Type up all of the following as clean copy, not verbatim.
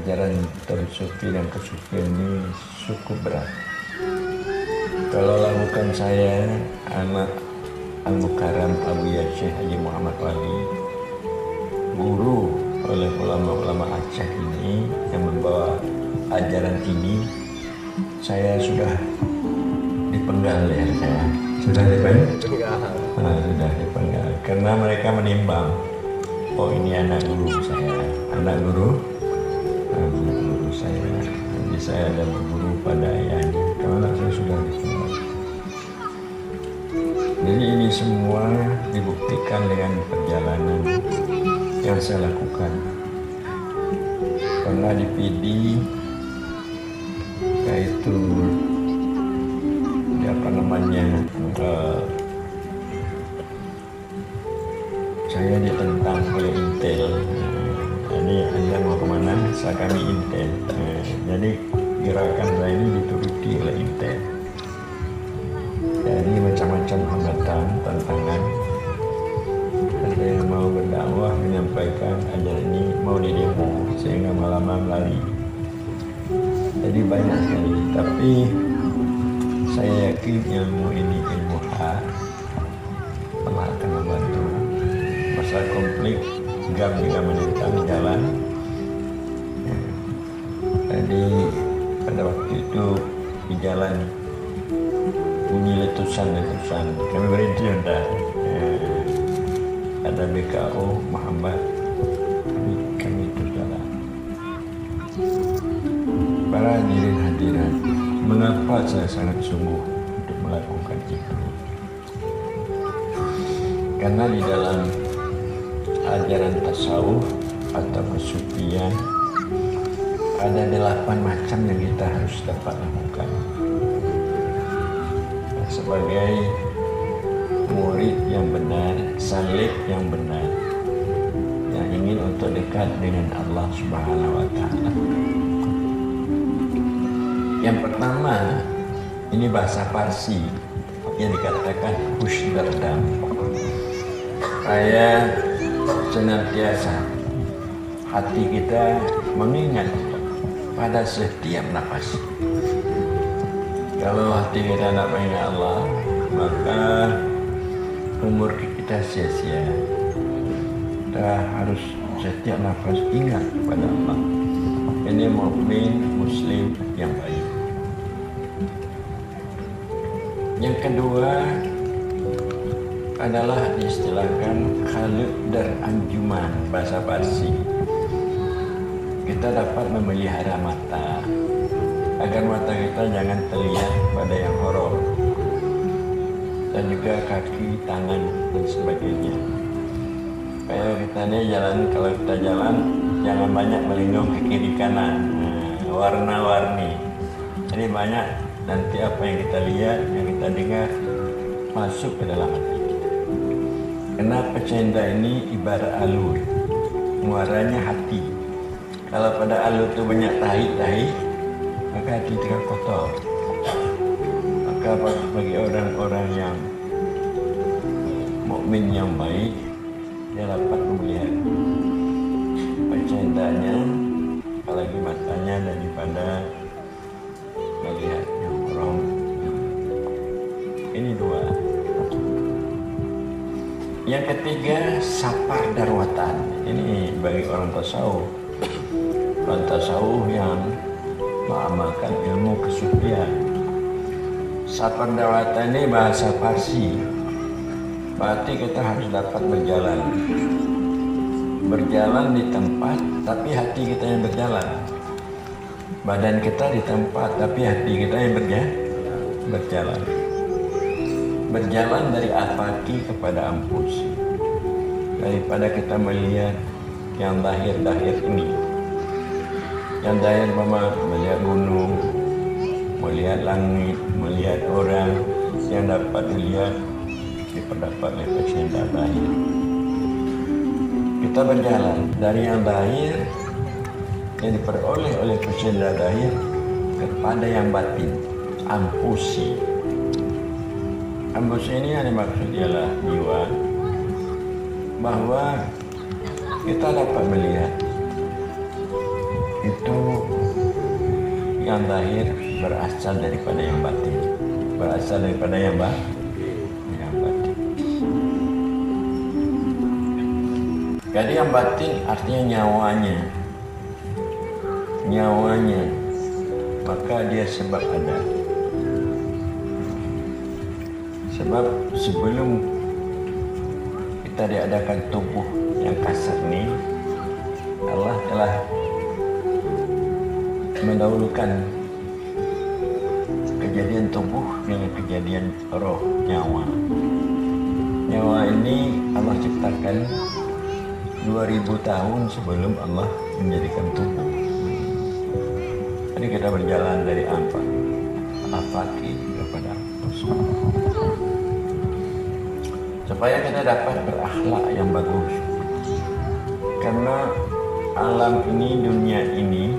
ajaran tersufi dan kesufian ini cukup berat. Kalau bukan saya, anak Al-Mukarram Abu Syekh Haji Muhammad Wali, guru oleh ulama-ulama Aceh ini yang membawa ajaran ini, saya sudah dipenggal ya saya. Sudah dipenggal? Sudah dipenggal. Karena mereka menimbang, oh ini anak guru saya, anak guru saya. Jadi saya ada berguru pada ayahnya. Kalau anak saya sudah dipenggal. Jadi ini semua dibuktikan dengan perjalanan yang saya lakukan. Pernah di PD, yaitu saya ditentang oleh Intel. Ini Anda mau kemana? Kami Intel. Jadi gerakan saya ini dituruti oleh Intel. Jadi macam-macam hambatan, tantangan. Ada yang mau berdakwah menyampaikan ajaran ini mau didemo sehingga malam-malam lari. Jadi banyak sekali. Tapi saya yakin ilmu ini ilmu hak, Allah akan membantu. Masa konflik gam juga menentang jalan. Jadi pada waktu itu di jalan bunyi letusan, kami berhenti sudah. Ada BKO Muhammad, kami itu jalan. Para hadirin, mengapa saya sangat sungguh untuk melakukan itu? Karena di dalam ajaran tasawuf atau kesufian ada 8 macam yang kita harus dapat lakukan. Sebagai murid yang benar, salik yang benar, yang ingin untuk dekat dengan Allah Subhanahu wa Ta'ala. Yang pertama, ini bahasa Parsi yang dikatakan husdardam. Saya senantiasa hati kita mengingat pada setiap nafas. Kalau hati kita tidak mengingat Allah, maka umur kita sia-sia. Kita harus setiap nafas ingat kepada Allah. Ini mukmin muslim yang baik. Yang kedua adalah diistilahkan khalid dar anjuman, bahasa Parsi. Kita dapat memelihara mata agar mata kita jangan terlihat pada yang horor, dan juga kaki, tangan dan sebagainya. Supaya kita ini jalan, kalau kita jalan jangan banyak melingkung ke kiri kanan, warna-warni. Jadi banyak nanti apa yang kita lihat, yang kita dengar masuk ke dalam hati kita. Karena pecenda ini ibarat alur, muaranya hati. Kalau pada alur itu banyak tahi, maka hati kita kotor. Maka bagi orang-orang yang mukmin yang baik, dia dapat memelihara pecendanya, apalagi matanya, daripada melihat yang haram. Ini dua. Yang ketiga, sapar darwatan. Ini bagi orang tasawuf. Orang tasawuf yang mengamalkan ilmu kesufian. Sapar darwatan ini bahasa Parsi. Berarti kita harus dapat berjalan. Berjalan di tempat, tapi hati kita yang berjalan. Badan kita di tempat, tapi hati kita yang berjalan. Berjalan dari apati kepada ampusi. Daripada kita melihat yang dahir-dahir ini. Yang dahir melihat gunung, melihat langit, melihat orang. Yang dapat dilihat diperdapat oleh pecenda dahir. Kita berjalan dari yang dahir yang diperoleh oleh pecenda dahir kepada yang batin, ampusi. Ampusi ini yang dimaksud ialah jiwa, bahwa kita dapat melihat itu yang zahir berasal daripada yang batin, berasal daripada yang batin. Jadi yang batin artinya nyawanya, maka dia sebab ada. Sebab sebelum kita diadakan tubuh yang kasar ini, Allah telah mendahulukan kejadian tubuh dengan kejadian roh, nyawa. Nyawa ini Allah ciptakan 2000 tahun sebelum Allah menjadikan tubuh. Jadi kita berjalan dari afaki kepada usul, supaya kita dapat berakhlak yang bagus. Karena alam ini, dunia ini,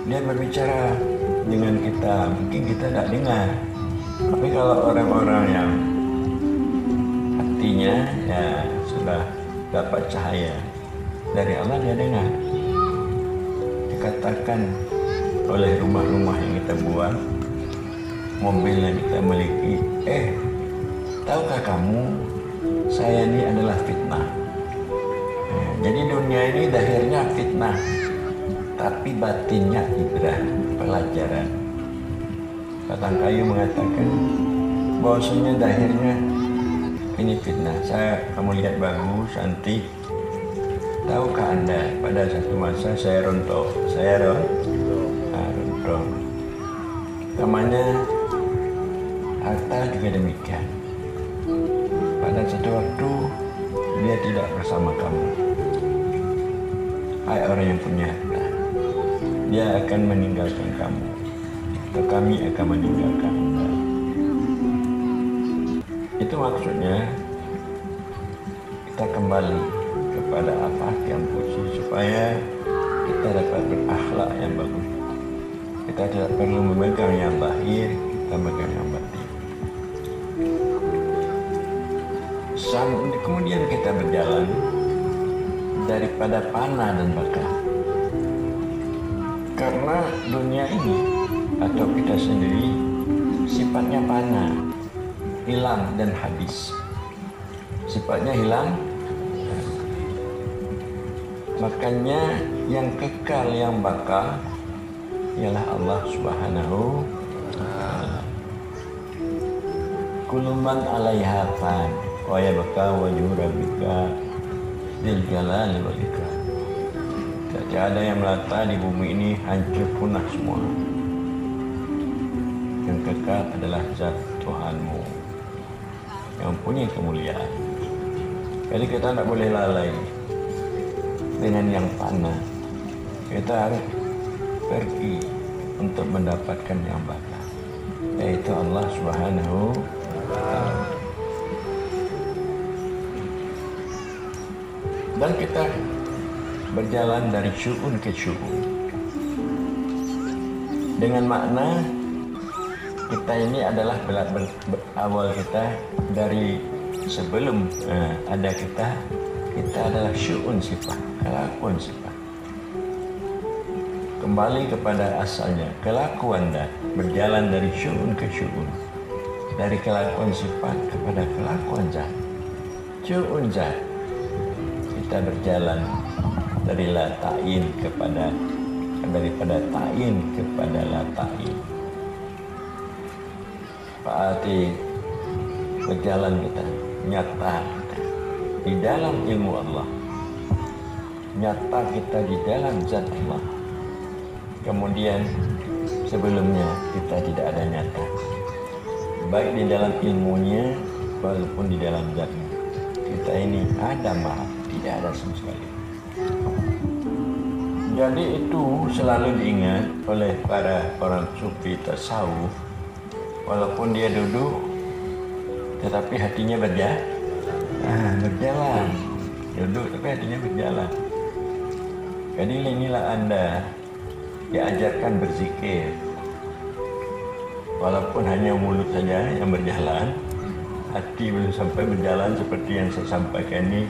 dia berbicara dengan kita. Mungkin kita tidak dengar, tapi kalau orang-orang yang hatinya ya sudah dapat cahaya dari Allah, dia dengar. Dikatakan oleh rumah-rumah yang kita buat, mobil yang kita miliki, tahukah kamu saya ini adalah fitnah. Jadi dunia ini zahirnya fitnah, tapi batinnya ibrah, pelajaran. Batang kayu mengatakan bahwasanya zahirnya ini fitnah. Kamu lihat bagus, cantik. Tahukah Anda pada satu masa saya rontok. Namanya harta juga demikian. Pada satu waktu dia tidak bersama kamu. Hai orang yang punya harta, dia akan meninggalkan kamu, atau kami akan meninggalkan Anda. Itu maksudnya kita kembali kepada apa yang puji, supaya kita dapat berakhlak yang bagus. Kita tidak perlu memegang yang lahir, kita memegang yang batin. Kemudian kita berjalan daripada panah dan baka. Karena dunia ini atau kita sendiri sifatnya panah, hilang dan habis. Sifatnya hilang. Makanya yang kekal, yang bakal ialah Allah Subhanahu wa ta'ala. Kullu man 'alaiha fan wa yabqa wajhu rabbika dzil jalali wal ikram. Tidak ada yang melata di bumi ini, hancur punah semua. Yang kekal adalah zat Tuhanmu yang punya kemuliaan. Jadi kita tidak boleh lalai dengan yang fana. Kita harus pergi untuk mendapatkan yang bakal, yaitu Allah Subhanahu wa ta'ala. Dan kita berjalan dari syu'un ke syu'un, dengan makna kita ini adalah awal kita dari sebelum ada kita adalah syu'un, sifat, kelakuan sifat. Kembali kepada asalnya, kelakuan dah berjalan dari syu'un ke syu'un, dari kelakuan sifat kepada kelakuan zat. Syu'un zat, kita berjalan dari la ta'in daripada ta'in kepada la ta'in. Berarti berjalan kita nyata di dalam ilmu Allah, nyata kita di dalam zat Allah. Kemudian sebelumnya kita tidak ada nyata, baik di dalam ilmunya walaupun di dalam zatnya. Kita ini ada maaf, tidak ada sama sekali. Jadi itu selalu diingat oleh para orang sufi tasawuf. Walaupun dia duduk, tetapi hatinya berjalan. Duduk tapi hatinya berjalan. Jadi inilah Anda diajarkan berzikir. Walaupun hanya mulut saja yang berjalan, hati belum sampai berjalan seperti yang saya sampaikan ini.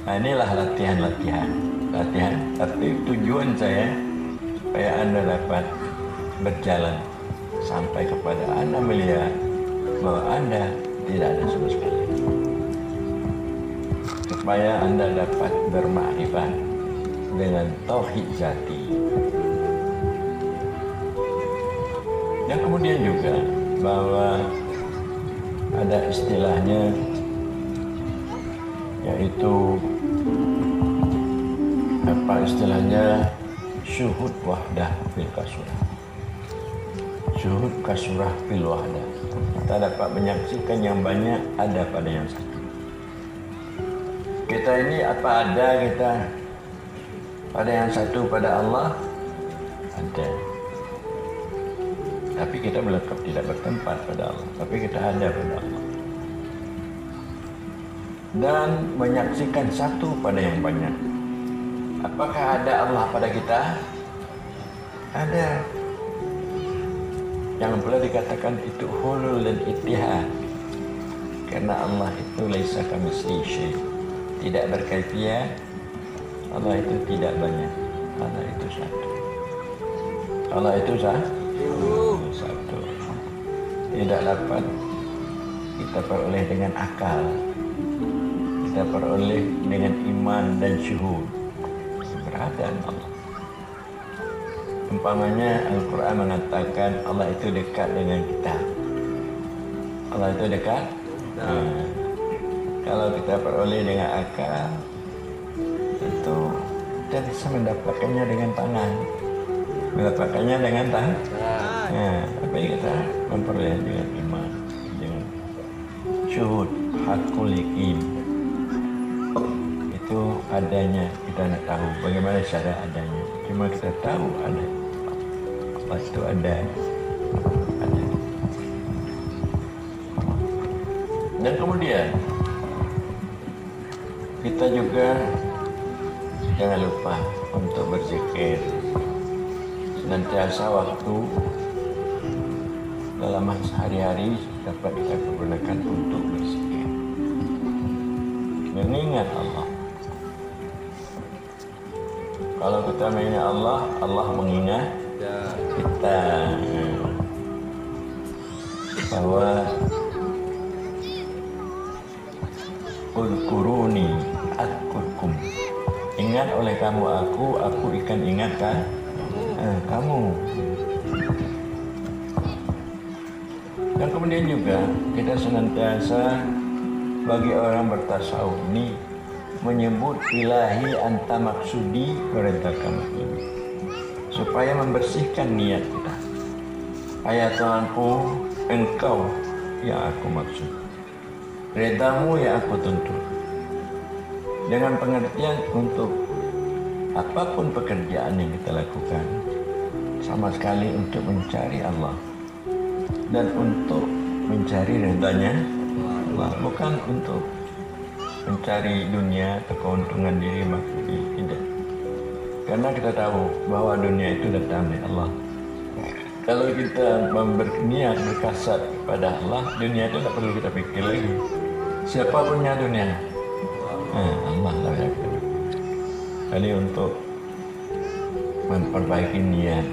Nah, inilah latihan. Tapi tujuan saya supaya Anda dapat berjalan sampai kepada Anda melihat bahwa Anda tidak ada sama sekali. Supaya Anda dapat bermakrifat dengan tauhid zati. Dan kemudian juga bahwa ada istilahnya, yaitu apa istilahnya, syuhud wahdah fil kasurah. Syuhud kasurah fil wahdah. Kita dapat menyaksikan yang banyak ada pada yang satu. Kita ini apa ada kita pada yang satu, pada Allah ada. Tapi kita melengkap tidak bertempat pada Allah, tapi kita ada pada Allah. Dan menyaksikan satu pada yang banyak. Apakah ada Allah pada kita? Ada. Jangan pula dikatakan itu hulul dan ittihad. Karena Allah itu laisa kamitslihi syai'. Tidak berkaifiat. Allah itu tidak banyak. Allah itu satu. Allah itu satu. Tidak dapat kita peroleh dengan akal. Kita peroleh dengan iman dan syuhud keberadaan Allah. Umpamanya Al-Quran mengatakan Allah itu dekat dengan kita. Allah itu dekat. Kalau kita peroleh dengan akal, itu kita bisa mendapatkannya dengan tangan. Mendapatkannya dengan tangan. Tapi kita memperoleh dengan iman, dengan syuhud, hakul yakin. Itu adanya, kita nak tahu bagaimana cara adanya. Cuma kita tahu ada. Allah itu ada. Dan kemudian kita juga jangan lupa untuk berzikir. Senantiasa waktu dalam sehari-hari dapat kita gunakan untuk berzikir, mengingat Allah. Kalau kita mengingat Allah, Allah mengingat kita. Bahwa Udkuruni adkurkum. Ingat oleh kamu aku ikan ingatkan kamu. Dan kemudian juga kita senantiasa bagi orang bertasawuf ini menyebut ilahi anta maksudi perintah kamu ini, supaya membersihkan niat kita. Ayat Tuhanku, engkau yang aku maksud, redamu yang aku tuntut. Dengan pengertian untuk apapun pekerjaan yang kita lakukan, sama sekali untuk mencari Allah dan untuk mencari ridanya Allah, bukan untuk mencari dunia atau keuntungan diri maksudnya, tidak. Karena kita tahu bahwa dunia itu datang dari Allah. Kalau kita berniat berkasat kepada Allah, dunia itu tak perlu kita pikir lagi. Siapa punya dunia? Allah lah yang punya. Jadi untuk memperbaiki niat,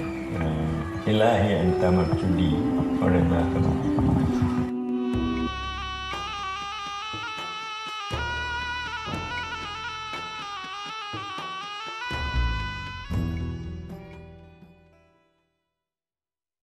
ilahi anta maksudi, oleh Allah.